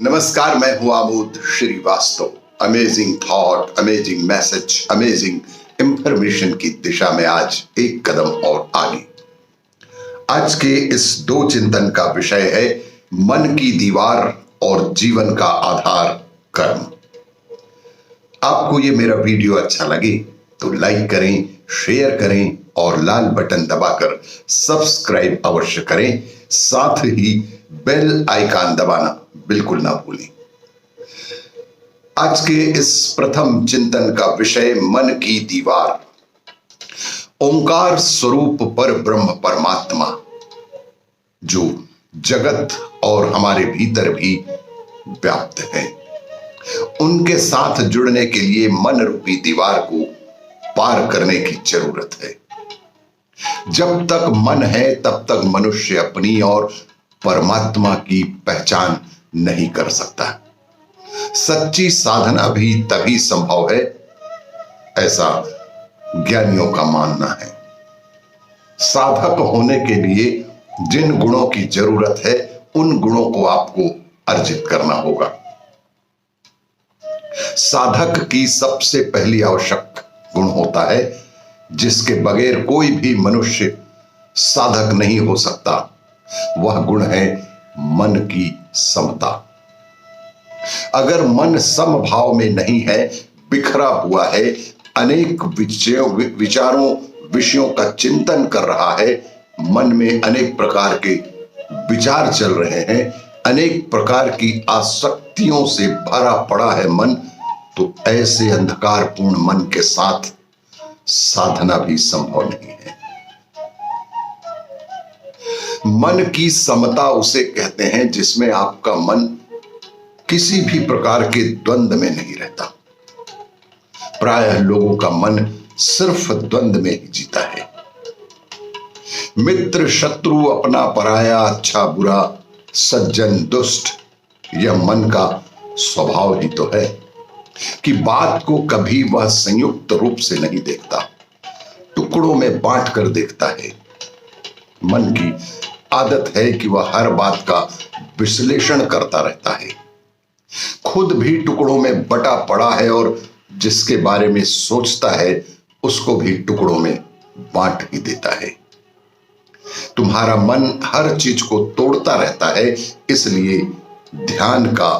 नमस्कार, मैं हूं Amod Srivastava. Amazing thought, amazing message, amazing information की दिशा में आज एक कदम और आगे। आज के इस दो चिंतन का विषय है मन की दीवार और जीवन का आधार कर्म। आपको ये मेरा वीडियो अच्छा लगे तो लाइक करें, शेयर करें और लाल बटन दबाकर सब्सक्राइब अवश्य करें। साथ ही बेल आइकन दबाना बिल्कुल ना भूलें। आज के इस प्रथम चिंतन का विषय मन की दीवार। ओंकार स्वरूप पर ब्रह्म परमात्मा जो जगत और हमारे भीतर भी व्याप्त है, उनके साथ जुड़ने के लिए मन रूपी दीवार को पार करने की जरूरत है। जब तक मन है तब तक मनुष्य अपनी और परमात्मा की पहचान नहीं कर सकता। सच्ची साधना भी तभी संभव है, ऐसा ज्ञानियों का मानना है। साधक होने के लिए जिन गुणों की जरूरत है उन गुणों को आपको अर्जित करना होगा। साधक की सबसे पहली आवश्यक गुण होता है जिसके बगैर कोई भी मनुष्य साधक नहीं हो सकता। वह गुण है मन की समता। अगर मन समभाव में नहीं है, बिखरा हुआ है, अनेक विषयों का चिंतन कर रहा है, मन में अनेक प्रकार के विचार चल रहे हैं, अनेक प्रकार की आसक्तियों से भरा पड़ा है मन, तो ऐसे अंधकारपूर्ण मन के साथ साधना भी संभव नहीं है। मन की समता उसे कहते हैं जिसमें आपका मन किसी भी प्रकार के द्वंद में नहीं रहता। प्रायः लोगों का मन सिर्फ द्वंद में ही जीता है। मित्र शत्रु, अपना पराया, अच्छा बुरा, सज्जन दुष्ट, यह मन का स्वभाव ही तो है कि बात को कभी वह संयुक्त रूप से नहीं देखता, टुकड़ों में बांट कर देखता है। मन की आदत है कि वह हर बात का विश्लेषण करता रहता है, खुद भी टुकड़ों में बटा पड़ा है और जिसके बारे में सोचता है उसको भी टुकड़ों में बांट ही देता है। तुम्हारा मन हर चीज को तोड़ता रहता है, इसलिए ध्यान का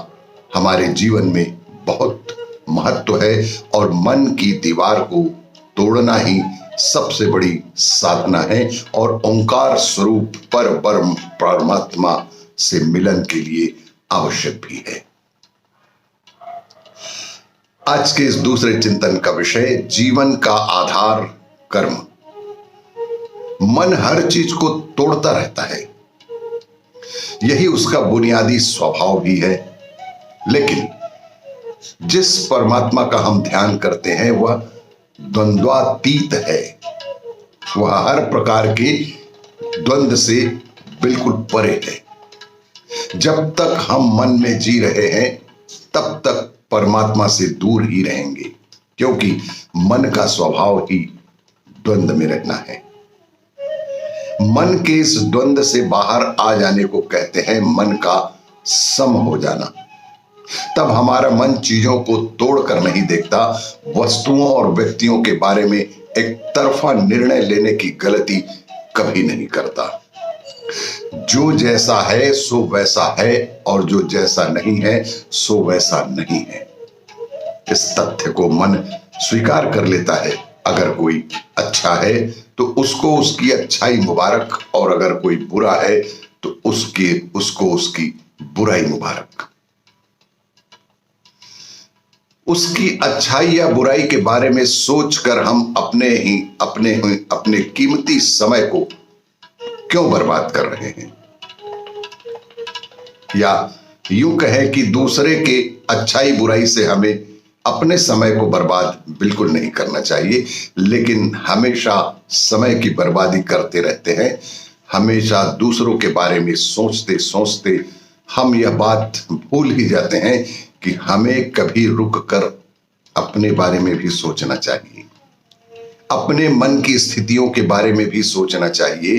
हमारे जीवन में बहुत महत्व है और मन की दीवार को तोड़ना ही सबसे बड़ी साधना है और ओंकार स्वरूप पर ब्रह्म परमात्मा से मिलन के लिए आवश्यक भी है। आज के इस दूसरे चिंतन का विषय जीवन का आधार कर्म। मन हर चीज को तोड़ता रहता है, यही उसका बुनियादी स्वभाव भी है। लेकिन जिस परमात्मा का हम ध्यान करते हैं वह द्वंद्वातीत है, वह हर प्रकार के द्वंद्व से बिल्कुल परे है। जब तक हम मन में जी रहे हैं तब तक परमात्मा से दूर ही रहेंगे, क्योंकि मन का स्वभाव ही द्वंद्व में रहना है। मन के इस द्वंद्व से बाहर आ जाने को कहते हैं मन का सम हो जाना। तब हमारा मन चीजों को तोड़कर नहीं देखता, वस्तुओं और व्यक्तियों के बारे में एक तरफा निर्णय लेने की गलती कभी नहीं करता। जो जैसा है सो वैसा है और जो जैसा नहीं है सो वैसा नहीं है। इस तथ्य को मन स्वीकार कर लेता है। अगर कोई अच्छा है तो उसको उसकी अच्छाई मुबारक, और अगर कोई बुरा है तो उसको उसकी बुराई मुबारक। उसकी अच्छाई या बुराई के बारे में सोचकर हम अपने कीमती समय को क्यों बर्बाद कर रहे हैं? या यूं कहें कि दूसरे के अच्छाई बुराई से हमें अपने समय को बर्बाद बिल्कुल नहीं करना चाहिए, लेकिन हमेशा समय की बर्बादी करते रहते हैं। हमेशा दूसरों के बारे में सोचते सोचते हम यह बात भूल ही जाते हैं कि हमें कभी रुक कर अपने बारे में भी सोचना चाहिए, अपने मन की स्थितियों के बारे में भी सोचना चाहिए।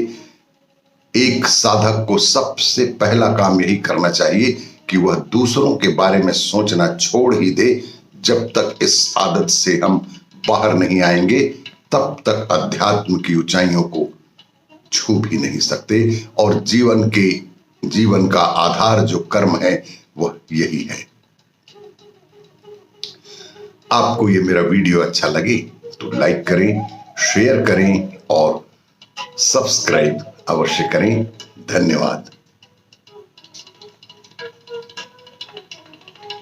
एक साधक को सबसे पहला काम यही करना चाहिए कि वह दूसरों के बारे में सोचना छोड़ ही दे। जब तक इस आदत से हम बाहर नहीं आएंगे तब तक अध्यात्म की ऊंचाइयों को छू भी नहीं सकते। और जीवन का आधार जो कर्म है वह यही है। आपको ये मेरा वीडियो अच्छा लगे तो लाइक करें, शेयर करें और सब्सक्राइब अवश्य करें। धन्यवाद।